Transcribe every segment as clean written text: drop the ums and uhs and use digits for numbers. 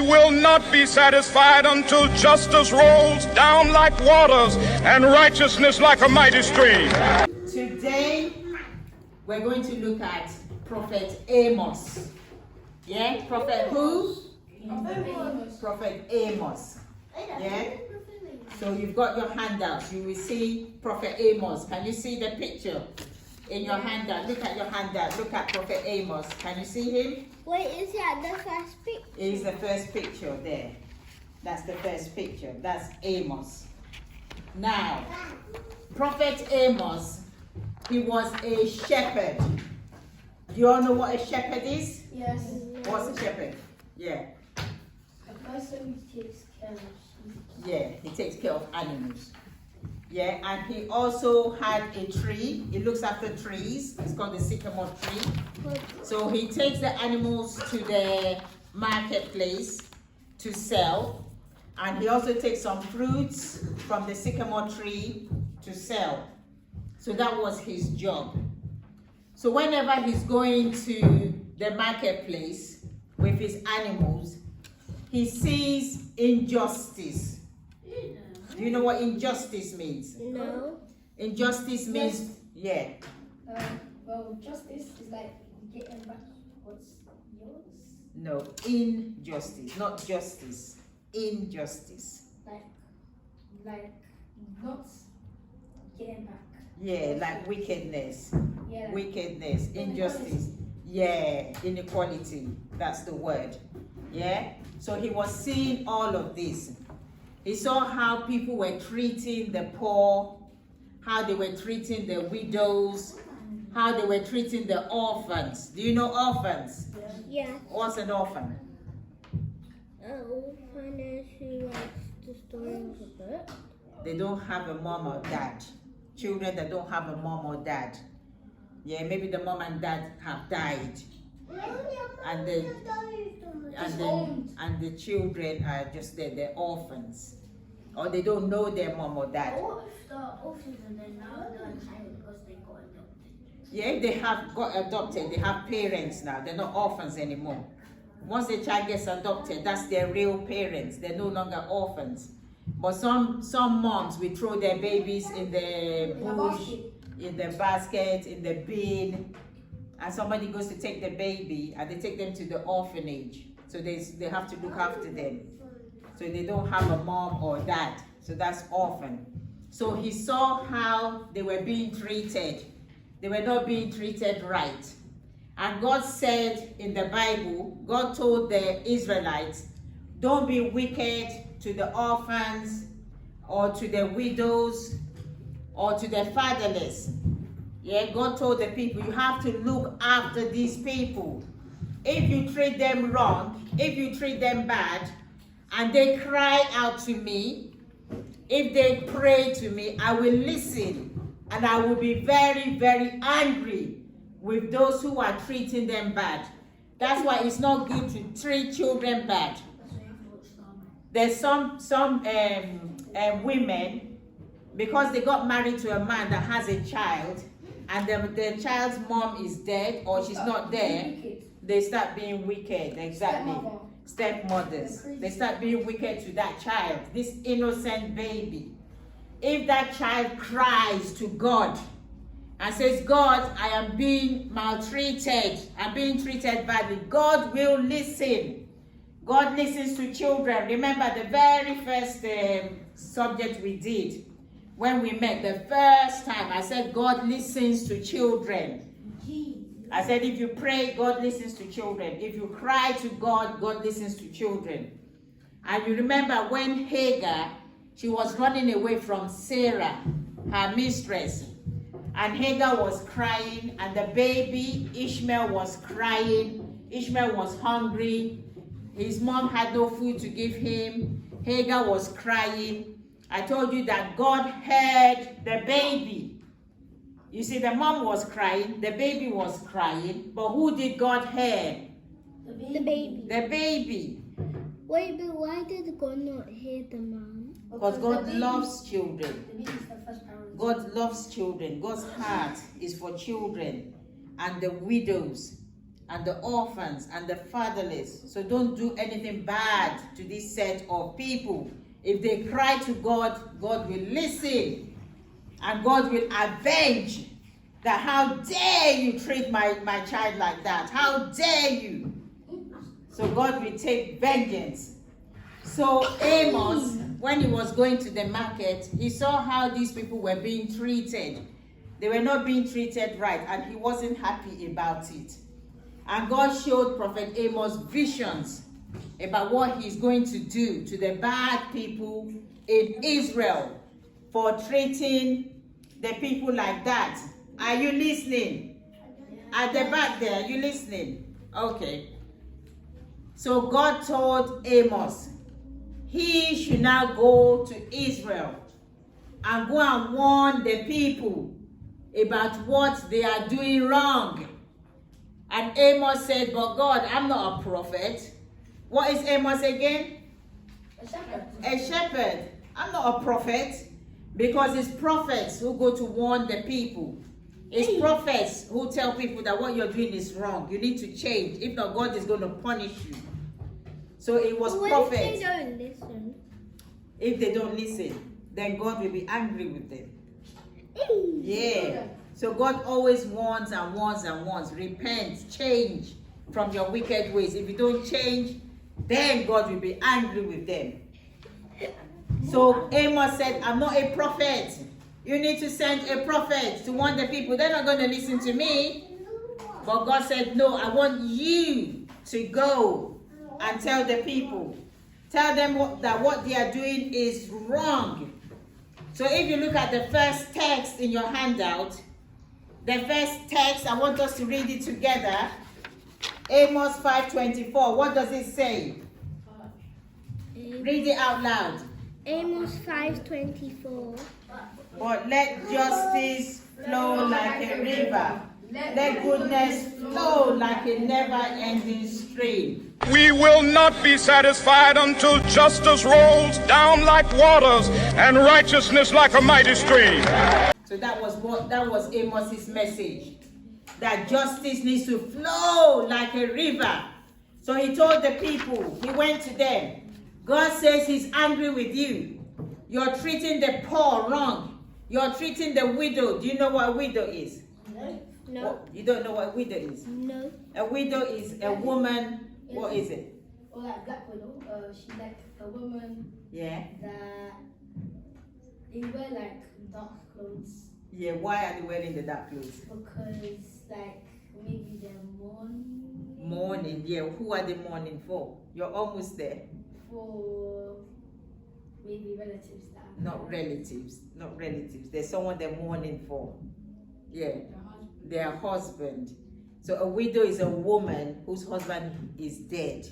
we will not be satisfied until justice rolls down like waters and righteousness like a mighty stream. Today, we're going to look at Prophet Amos. Yeah? Prophet who? Prophet Amos. Yeah? So you've got your handouts. You will see Prophet Amos. Can you see the picture in your handout? Look at your handout. Look at Prophet Amos. Can you see him? Wait, is that the first picture? It is the first picture there. That's the first picture. That's Amos. Now, Prophet Amos, he was a shepherd. Do you all know what a shepherd is? Yes. What's a shepherd? Yeah. A person who takes care of sheep. Yeah, he takes care of animals. Yeah, and he also had a tree. He looks after trees. It's called the sycamore tree. So he takes the animals to the marketplace to sell. And he also takes some fruits from the sycamore tree to sell. So that was his job. So whenever he's going to the marketplace with his animals, he sees injustice. Do you know what injustice means? No. Injustice means, yeah. Well, justice is like getting back what's yours. No, injustice, not justice. Injustice. Like not getting back. Yeah, like wickedness. Yeah. Wickedness, injustice. Yeah, inequality. That's the word. Yeah. So he was seeing all of this. He saw how people were treating the poor, how they were treating the widows, how they were treating the orphans. Do you know orphans? Yeah. What's an orphan? Orphan is who likes the story of a book. They don't have a mom or dad. Children that don't have a mom or dad. Yeah, maybe the mom and dad have died. And the children are just there, they're orphans. Or they don't know their mom or dad. What if the orphans and then now they're untitled because they got adopted? Yeah, if they have got adopted, they have parents now. They're not orphans anymore. Once the child gets adopted, that's their real parents. They're no longer orphans. But some moms will throw their babies in the bush, in the basket, in the bin. And somebody goes to take the baby and they take them to the orphanage. So they have to look after them. So they don't have a mom or dad. So that's orphan. So he saw how they were being treated. They were not being treated right. And God said in the Bible, God told the Israelites, don't be wicked to the orphans or to the widows or to the fatherless. Yeah, God told the people, you have to look after these people. If you treat them wrong, if you treat them bad, and they cry out to me, if they pray to me, I will listen, and I will be very, very angry with those who are treating them bad. That's why it's not good to treat children bad. There's some women, because they got married to a man that has a child, and the child's mom is dead or she's not there, they start being wicked. Exactly. Stepmothers. They start being wicked to that child, this innocent baby. If that child cries to God and says, God, I am being maltreated, I'm being treated badly, God will listen. God listens to children. Remember the very first subject we did when we met the first time, I said God listens to children. I said if you pray, God listens to children. If you cry to God, God listens to children. And you remember when Hagar, she was running away from Sarah, her mistress. And Hagar was crying, and the baby, Ishmael, was crying. Ishmael was hungry. His mom had no food to give him. Hagar was crying. I told you that God heard the baby. You see, the mom was crying, the baby was crying, but who did God hear? The baby. The baby. Wait, but why did God not hear the mom? Because God loves children. God loves children. God's heart is for children and the widows and the orphans and the fatherless. So don't do anything bad to this set of people. If they cry to God, God will listen and God will avenge. That how dare you treat my child like that? How dare you? So God will take vengeance. So Amos, when he was going to the market, he saw how these people were being treated. They were not being treated right, and he wasn't happy about it. And God showed Prophet Amos visions about what he's going to do to the bad people in Israel for treating the people like that. Are you listening? At the back there, are you listening? Okay. So God told Amos, he should now go to Israel and go and warn the people about what they are doing wrong. And Amos said, but God, I'm not a prophet. What is Amos again? A shepherd. A shepherd. I'm not a prophet, because it's prophets who go to warn the people. It's prophets who tell people that what you're doing is wrong. You need to change. If not, God is going to punish you. So it was prophets. If they don't listen? If they don't listen, then God will be angry with them. Yeah. So God always warns and warns and warns. Repent, change from your wicked ways. If you don't change, then God will be angry with them. So Amos said, I'm not a prophet. You need to send a prophet to warn the people. They're not going to listen to me. But God said, no, I want you to go and tell the people. Tell them that what they are doing is wrong. So if you look at the first text in your handout, the first text, I want us to read it together. Amos 5:24. What does it say? Read it out loud. Amos 5:24. But let justice flow like a river. Let goodness flow like a never-ending stream. We will not be satisfied until justice rolls down like waters and righteousness like a mighty stream. So that was Amos's message. That justice needs to flow like a river. So he told the people, he went to them. God says he's angry with you. You're treating the poor wrong. You're treating the widow. Do you know what a widow is? No. What? You don't know what a widow is? No. A widow is a woman. What is it? Or like Black Widow. She's like a woman Yeah. that they wear like dark clothes Yeah. Why are they wearing the dark clothes? because like maybe they're mourning Mourning. Yeah. Who are they mourning for? You're almost there. for maybe relatives that have Not relatives. Not relatives. There's someone they're mourning for. Yeah. their husband. Their husband. So a widow is a woman whose husband is dead.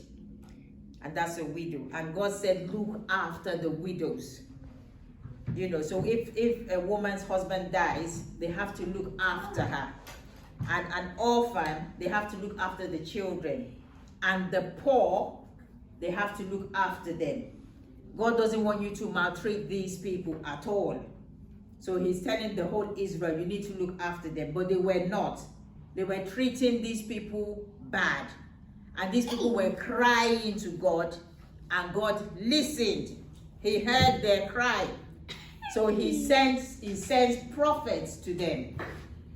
And that's a widow. And God said, look after the widows. You know, so if a woman's husband dies, they have to look after her. And an orphan, they have to look after the children. And the poor, they have to look after them. God doesn't want you to maltreat these people at all. So he's telling the whole Israel, you need to look after them. But they were not. They were treating these people bad. And these people were crying to God. And God listened. He heard their cry. So he sends prophets to them.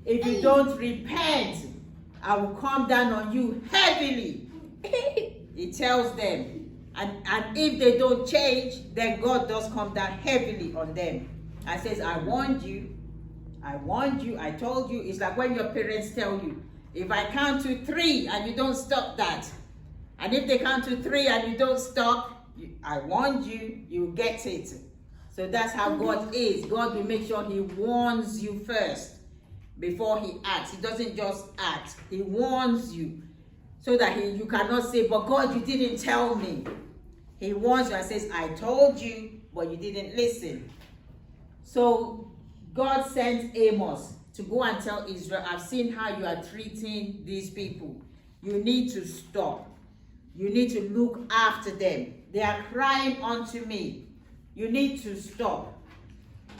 If you don't repent, I will come down on you heavily. He tells them. And if they don't change, then God does come down heavily on them. And says, I warned you, I told you. It's like when your parents tell you, if I count to 3 and you don't stop that, and if they count to 3 and you don't stop, I warned you, you get it. So that's how God is. God will make sure he warns you first before he acts. He doesn't just act. He warns you so that you cannot say, but God, you didn't tell me. He warns you and says, I told you, but you didn't listen. So God sent Amos to go and tell Israel, I've seen how you are treating these people. You need to stop. You need to look after them. They are crying unto me. You need to stop.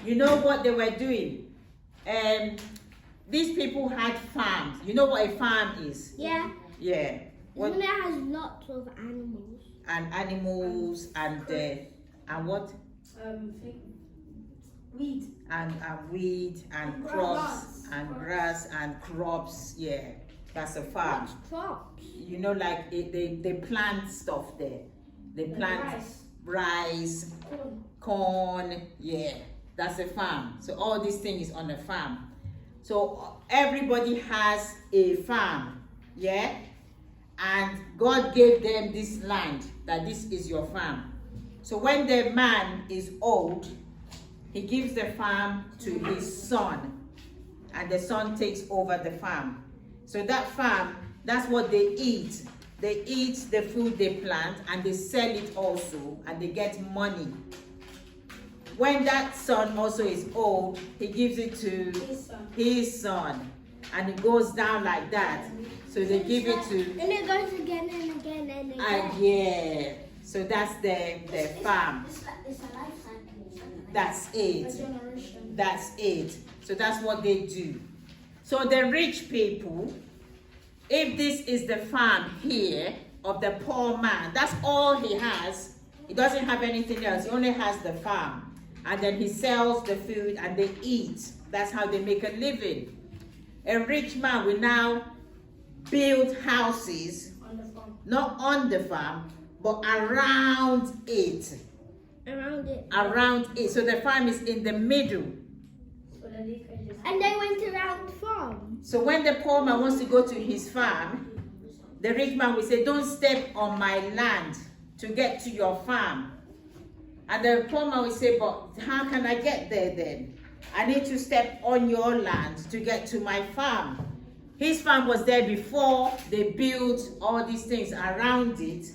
You know what they were doing? These people had farms. You know what a farm is? Yeah. Yeah. What? When it has lots of animals. And animals and what? Weed. And weed and crops and grass and crops. Yeah, that's a farm. What's crops? You know, like they plant stuff there. They plant rice, corn. Yeah, that's a farm. So all these things is on a farm. So everybody has a farm. Yeah. And God gave them this land, that this is your farm. So when the man is old, he gives the farm to his son, and the son takes over the farm. So that farm, that's what they eat. They eat the food they plant, and they sell it also, and they get money. When that son also is old, he gives it to his son, and it goes down like that. So they give it to... And it goes again and again and again. Yeah. So that's the farm. It's a lifetime. That's it. A generation. That's it. So that's what they do. So the rich people, if this is the farm here of the poor man, that's all he has. He doesn't have anything else. He only has the farm. And then he sells the food and they eat. That's how they make a living. A rich man will now build houses, On the farm. not on the farm, but around it. Around it. Around it. So the farm is in the middle. So that they can just. And they went around the farm. So when the poor man wants to go to his farm, the rich man will say, don't step on my land to get to your farm. And the poor man will say, but how can I get there then? I need to step on your land to get to my farm. His farm was there before they built all these things around it,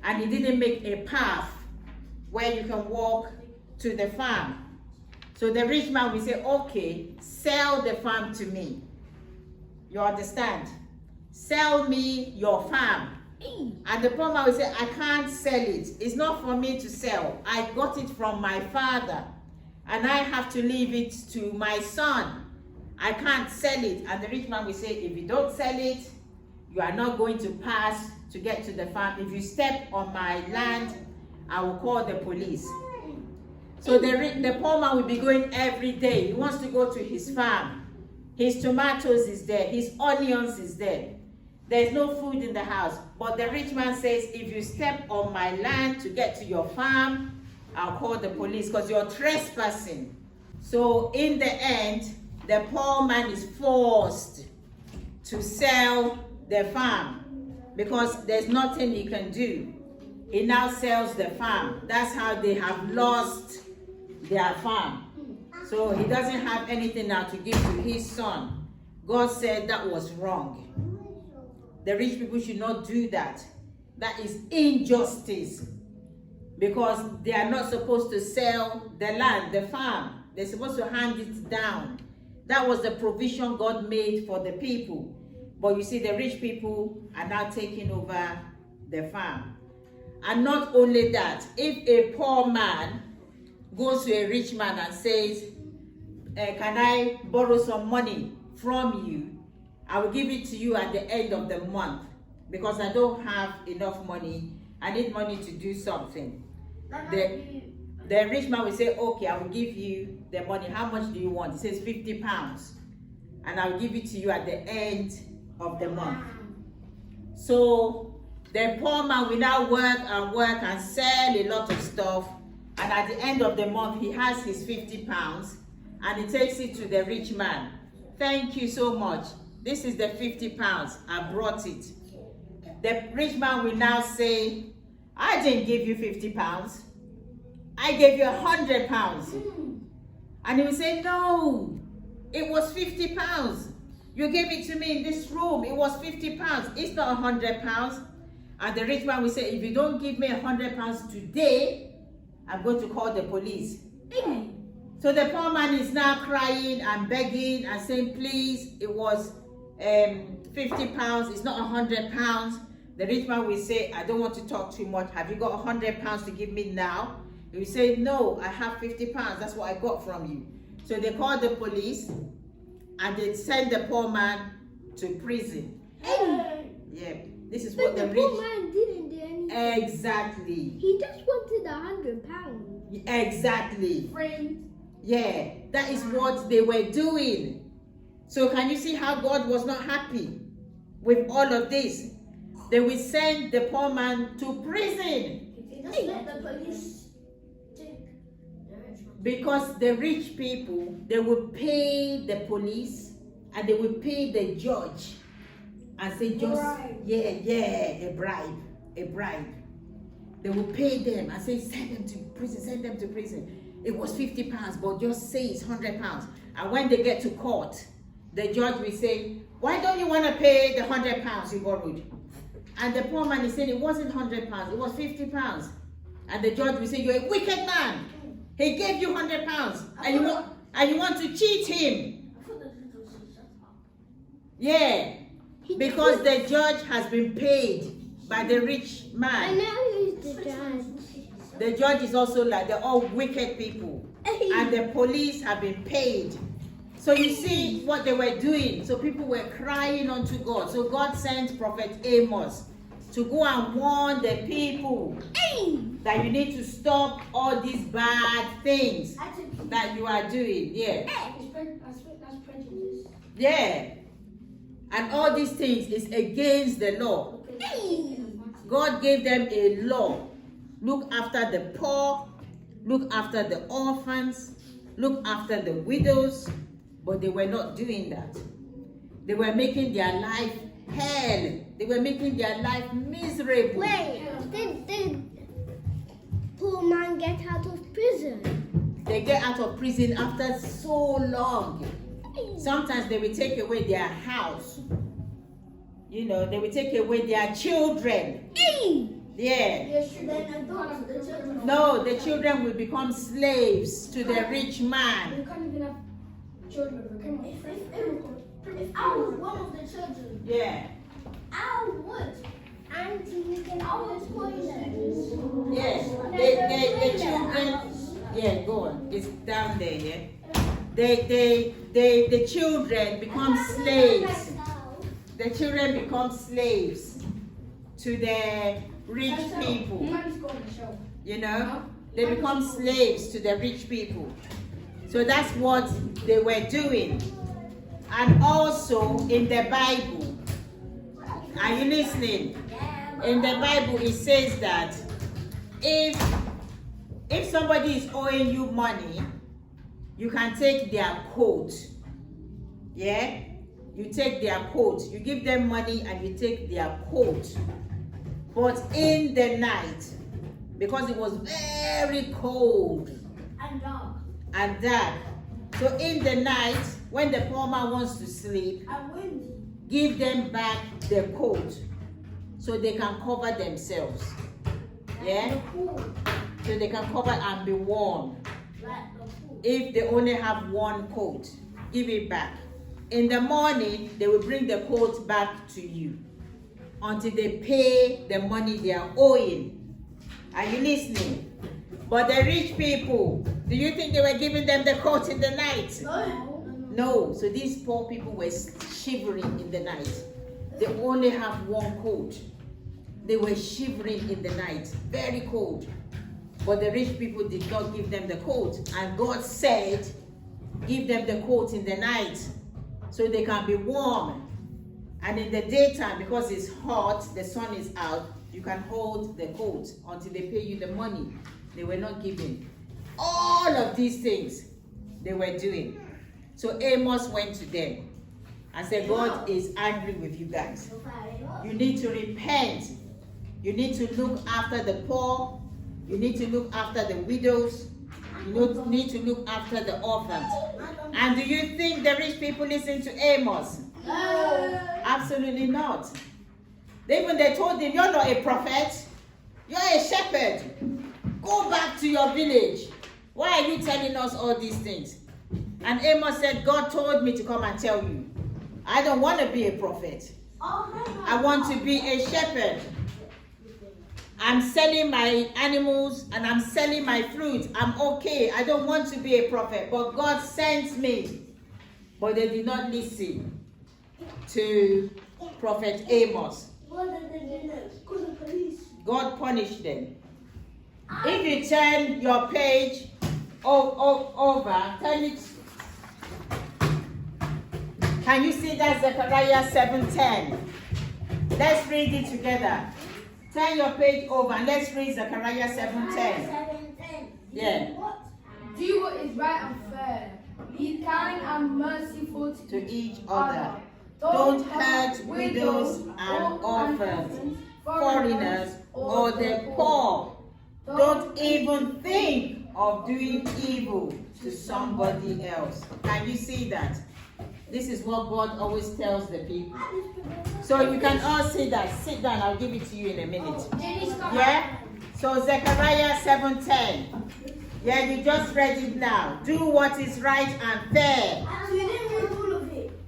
and he didn't make a path where you can walk to the farm. So the rich man will say, okay, sell the farm to me. You understand? Sell me your farm. And the poor man will say, I can't sell it. It's not for me to sell. I got it from my father, and I have to leave it to my son. I can't sell it. And the rich man will say, if you don't sell it, you are not going to pass to get to the farm. If you step on my land, I will call the police. So the poor man will be going every day. He wants to go to his farm. His tomatoes is there. His onions is there. There's no food in the house. But the rich man says, if you step on my land to get to your farm, I'll call the police because you're trespassing. So in the end, the poor man is forced to sell the farm because there's nothing he can do. He now sells the farm. That's how they have lost their farm. So he doesn't have anything now to give to his son. God said that was wrong. The rich people should not do that. That is injustice, because they are not supposed to sell the land, the farm. They're supposed to hand it down. That was the provision God made for the people. But you see, the rich people are now taking over the farm. And not only that, if a poor man goes to a rich man and says, can I borrow some money from you? I will give it to you at the end of the month because I don't have enough money. I need money to do something. The rich man will say, okay, I will give you the money. How much do you want? He says 50 pounds. And I will give it to you at the end of the month. So the poor man will now work and sell a lot of stuff. And at the end of the month, he has his 50 pounds and he takes it to the rich man. Thank you so much. This is the 50 pounds. I brought it. The rich man will now say, I didn't give you 50 pounds. I gave you 100 pounds. And he will say, no, it was 50 pounds. You gave it to me in this room. It was 50 pounds. It's not 100 pounds. And the rich man will say, if you don't give me 100 pounds today, I'm going to call the police. So the poor man is now crying and begging and saying, please, it was 50 pounds. It's not 100 pounds. The rich man will say, I don't want to talk too much. Have you got 100 pounds to give me now? He will say, no, I have 50 pounds. That's what I got from you. So they call the police and they send the poor man to prison. Yeah. This is But what the the poor rich. man didn't do anything. Exactly. He just wanted £100. Exactly. Friend. Yeah. That is what they were doing. So can you see how God was not happy with all of this? They will send the poor man to prison Just let the police take the rich man. because the rich people, they will pay the police and they will pay the judge and say just Bribe. a bribe. They will pay them and say send them to prison. It was £50, but just say it's £100. And when they get to court, the judge will say, why don't you want to pay the £100 you borrowed? And the poor man is saying it wasn't £100, it was £50. And the judge will say, you're a wicked man. He gave you £100 and you want to cheat him. I thought the judge was shut up. Yeah. Because the judge has been paid by the rich I man. know who's the judge. The judge is also like they're all wicked people. And the police have been paid. So you see what they were doing. So people were crying unto God. So God sent Prophet Amos to go and warn the people that you need to stop all these bad things that you are doing. Yeah. That's prejudice. Yeah. And all these things is against the law. God gave them a law. Look after the poor, look after the orphans, look after the widows. But they were not doing that. They were making their life hell. They were making their life miserable. Wait, did the poor man get out of prison? They get out of prison after so long. Sometimes they will take away their house. You know, they will take away their children. Yeah. Yes, then adopt the children. No, the children will become slaves to the rich man. You can't even have children. If I was one of the children, Yeah. I would. Auntie, you can always poison. Yes. The children. Yeah, go on. It's down there, yeah. The children become slaves. The children become slaves to the rich people. You know, they become slaves to the rich people. So that's what they were doing. And also in the Bible, are you listening? In the Bible it says that if somebody is owing you money, you can take their coat. Yeah? You take their coat. You give them money and you take their coat. But in the night, because it was very cold and dark, so in the night, when the poor man wants to sleep, give them back the coat so they can cover themselves. Yeah? So they can cover and be warm. If they only have one coat, give it back. In the morning, they will bring the coat back to you until they pay the money they are owing. Are you listening? But the rich people, do you think they were giving them the coat in the night? No. So these poor people were shivering in the night. They only have one coat. They were shivering in the night, very cold. But the rich people did not give them the coat. And God said, give them the coat in the night so they can be warm. And in the daytime, because it's hot, the sun is out, you can hold the coat until they pay you the money. They were not giving. All of these things they were doing. So Amos went to them and said, God is angry with you guys. You need to repent. You need to look after the poor. You need to look after the widows. You need to look after the orphans. And do you think the rich people listen to Amos? No. Absolutely not. They told him, you're not a prophet. You're a shepherd. Go back to your village. Why are you telling us all these things? And Amos said, God told me to come and tell you. I don't want to be a prophet. I want to be a shepherd. I'm selling my animals and I'm selling my fruit. I'm okay. I don't want to be a prophet. But God sent me. But they did not listen to Prophet Amos. God punished them. If you turn your page over, turn it. Can you see that Zechariah 7:10? Let's read it together. Turn your page over and let's read Zechariah 7:10. Yeah. Do what is right and fair. Be kind and merciful To each other. Don't hurt widows and orphans, foreigners, or the poor. Don't even think of doing evil to somebody else. Can you see that? This is what God always tells the people. So you can all see that. Sit down, I'll give it to you in a minute. Yeah? So Zechariah 7:10. Yeah, you just read it now. Do what is right and fair.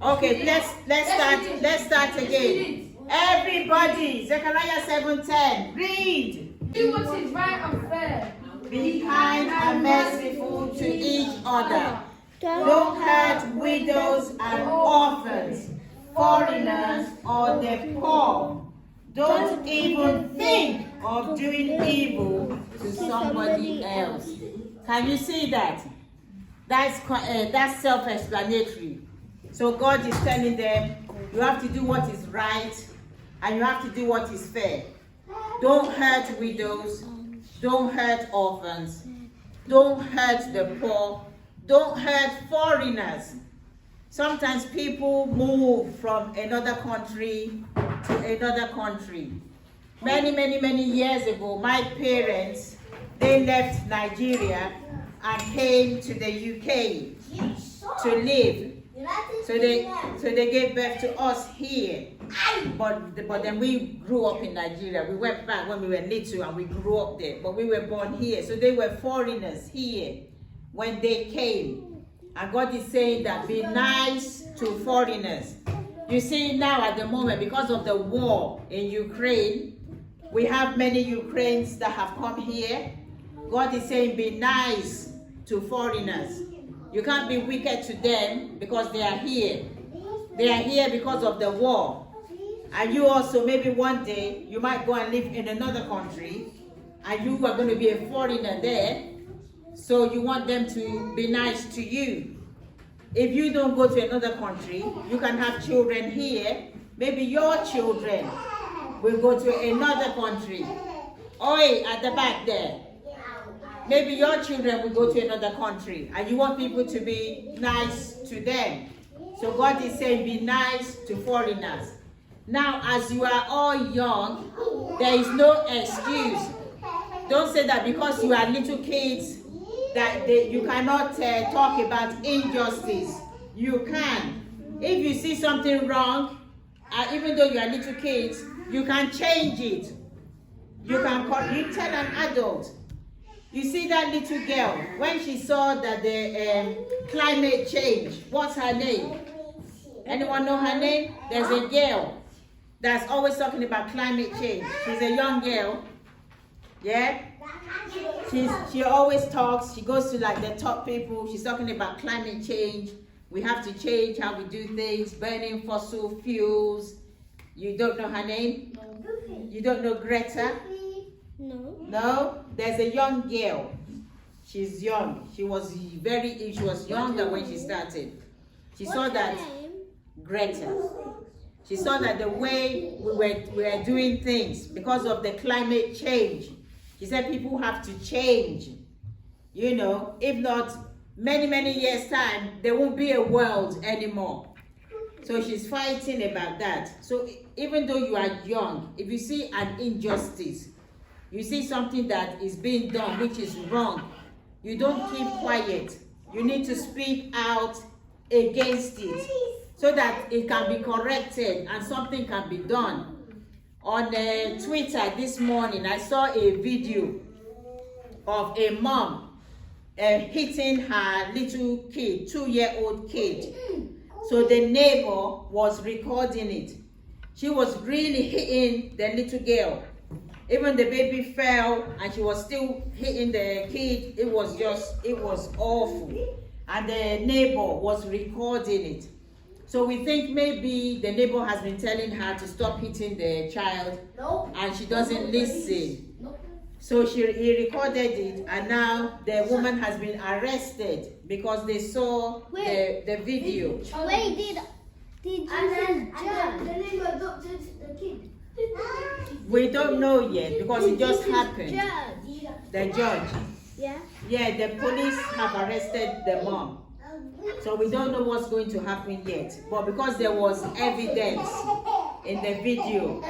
Okay, let's start again. Everybody, Zechariah 7:10. Read. Do what is right and fair. Be kind and merciful to each other. Don't hurt widows and orphans, foreigners, or the poor. Don't even think of doing evil to somebody else. Can you see that? That's self-explanatory. So God is telling them, you have to do what is right and you have to do what is fair. Don't hurt widows. Don't hurt orphans. Don't hurt the poor. Don't hurt foreigners. Sometimes people move from another country to another country. Many years ago, my parents, they left Nigeria and came to the UK to live. So they gave birth to us here. But then we grew up in Nigeria. We went back when we were little and we grew up there. But we were born here. So they were foreigners here when they came. And God is saying that be nice to foreigners. You see now at the moment, because of the war in Ukraine, we have many Ukrainians that have come here. God is saying be nice to foreigners. You can't be wicked to them because they are here. They are here because of the war. And you also, maybe one day, you might go and live in another country and you are going to be a foreigner there. So you want them to be nice to you. If you don't go to another country, you can have children here. Maybe your children will go to another country. Oi, at the back there. Maybe your children will go to another country and you want people to be nice to them. So God is saying be nice to foreigners. Now, as you are all young, there is no excuse. Don't say that because you are little kids that you cannot talk about injustice. You can. If you see something wrong, even though you are little kids, you can change it. You tell an adult. You see that little girl, when she saw that the climate change, what's her name? Anyone know her name? There's a girl that's always talking about climate change. She's a young girl. Yeah? She always talks. She goes to like the top people. She's talking about climate change. We have to change how we do things, burning fossil fuels. You don't know her name? No. You don't know Greta? No. No? There's a young girl. She's young. She was younger when she started. She saw that Greta. She saw that the way we were doing things because of the climate change. She said people have to change. You know, if not, many years time, there won't be a world anymore. So she's fighting about that. So even though you are young, if you see an injustice, you see something that is being done which is wrong, you don't keep quiet. You need to speak out against it so that it can be corrected and something can be done. On Twitter this morning, I saw a video of a mom hitting her little kid, 2-year-old kid. So the neighbor was recording it. She was really hitting the little girl. Even the baby fell and she was still hitting the kid. It was awful. And the neighbor was recording it. So we think maybe the neighbor has been telling her to stop hitting the child, No. and she doesn't listen. No. So he recorded it, and now the woman has been arrested because they saw the video. Wait, did you And judge? then the neighbor adopted the kid. We don't know yet because it just happened. Judge. The judge. Yeah. Yeah, the police have arrested the mom. So we don't know what's going to happen yet. But because there was evidence in the video,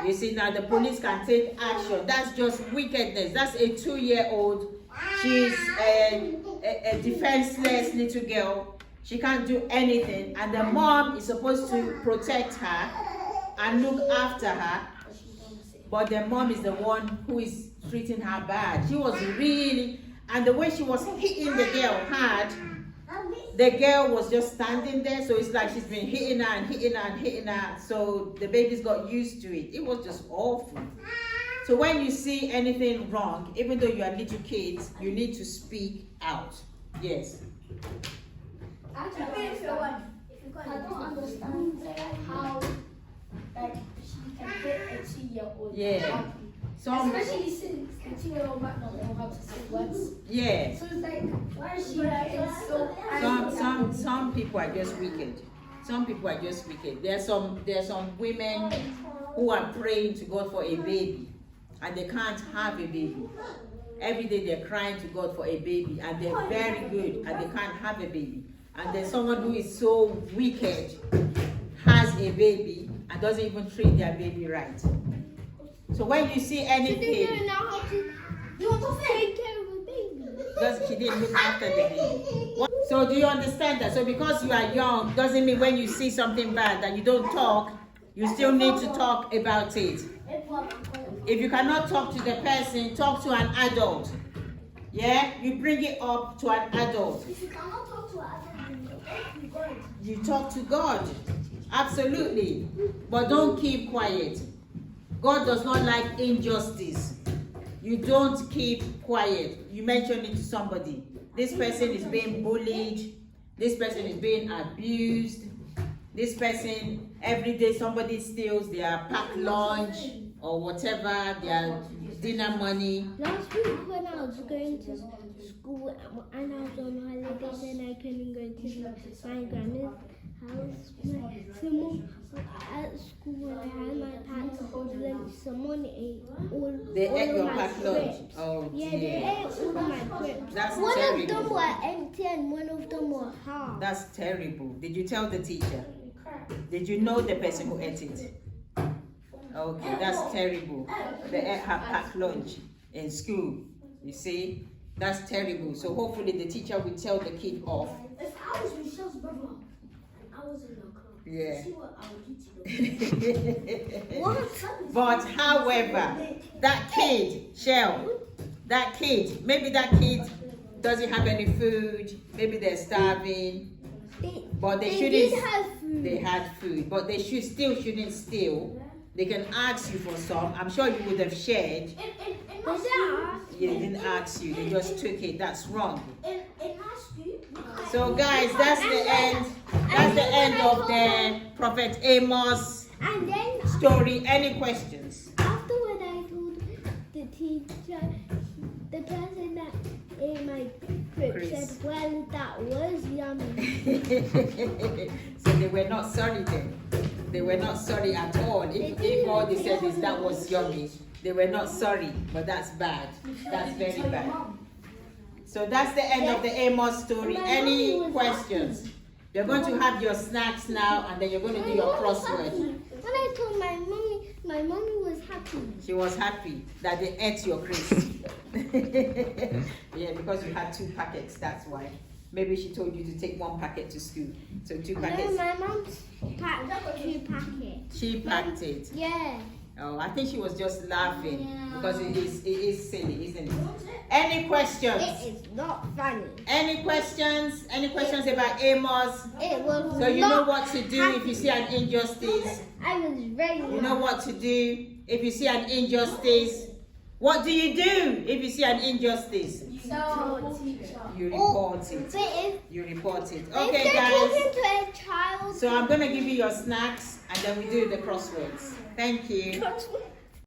you see, now the police can take action. That's just wickedness. That's a 2-year-old. She's a defenseless little girl. She can't do anything. And the mom is supposed to protect her and look after her. But the mom is the one who is treating her bad. She was really, and the way she was hitting the girl hard, the girl was just standing there. So it's like she's been hitting her and hitting her and hitting her. So the babies got used to it. It was just awful. So when you see anything wrong, even though you are little kids, you need to speak out. Yes. Actually, if you I don't understand how like she can hit a 2-year-old. Yeah. Especially since the 2-year-old might not know how to say words. Yeah. So it's like, why is she hitting so angry? Some people are just wicked. Some people are just wicked. There's some women who are praying to God for a baby, and they can't have a baby. Every day they're crying to God for a baby, and they're very good, and they can't have a baby. And there's someone who is so wicked, has a baby, and doesn't even treat their baby right. So when you see any She didn't kid, know how to take care of a baby. she didn't look after the baby. So do you understand that? So because you are young, doesn't mean when you see something bad that you don't talk, you still need to talk about it. If you cannot talk to the person, talk to an adult. Yeah? You bring it up to an adult. If you cannot talk to her, then You talk to God. Absolutely. But don't keep quiet. God does not like injustice. You don't keep quiet. You mention it to somebody. This person is being bullied. This person is being abused. This person, every day somebody steals their packed lunch or whatever, their dinner money. Last week when I was going to school and I was on holidays and I couldn't go to my grandma's house, someone at school when I had my packed lunch, someone ate all They ate of your my packed lunch. crisps. Oh Yeah, they dear. ate all of my crisps. That's One terrible. of them were empty and one of them were half. That's terrible. Did you tell the teacher? Did you know the person who ate it? Okay, that's terrible. They ate her packed lunch in school. You see? That's terrible. So hopefully the teacher will tell the kid off. if I was Michelle's brother and I was in the club, Yeah. see what I would do to them. But however, that kid, Shell, that kid, maybe that kid doesn't have any food, maybe they're starving, but they shouldn't. did have food. They had food, but they shouldn't steal. They can ask you for some. I'm sure you would have shared. In my Was school, that? They didn't ask you, they just took it. That's wrong. in my school, So guys, that's the end. That's the end of the Prophet Amos And then story. Any questions? after when I told the teacher, the person that ate my grip Chris. said, well, that was yummy. So they were not sorry then. They were not sorry at all. If all they said is that was yummy, they were not sorry. But that's bad. That's very bad. So that's the end of the Amos story. Any questions? You're going to have your snacks now, and then you're going to do your crossword. When I told my mommy was happy. She was happy that they ate your crisps. Yeah, because you had 2 packets, that's why. Maybe she told you to take 1 packet to school. So 2 No, packets. my mom's packed 2 packets. She packed it. Yeah. Oh, I think she was just laughing Yeah. because it is silly, isn't it? Any questions? It is not funny. Any questions? Any questions about Amos? It was So you know not what to do if you see an injustice. I was very You know what to do if you see an injustice. What do you do if you see an injustice? Tell teacher. You report it. But if You report it. if Okay, they're guys. talking to a child, So I'm going to give you your snacks and then we do the crosswords. Thank you. Crossword.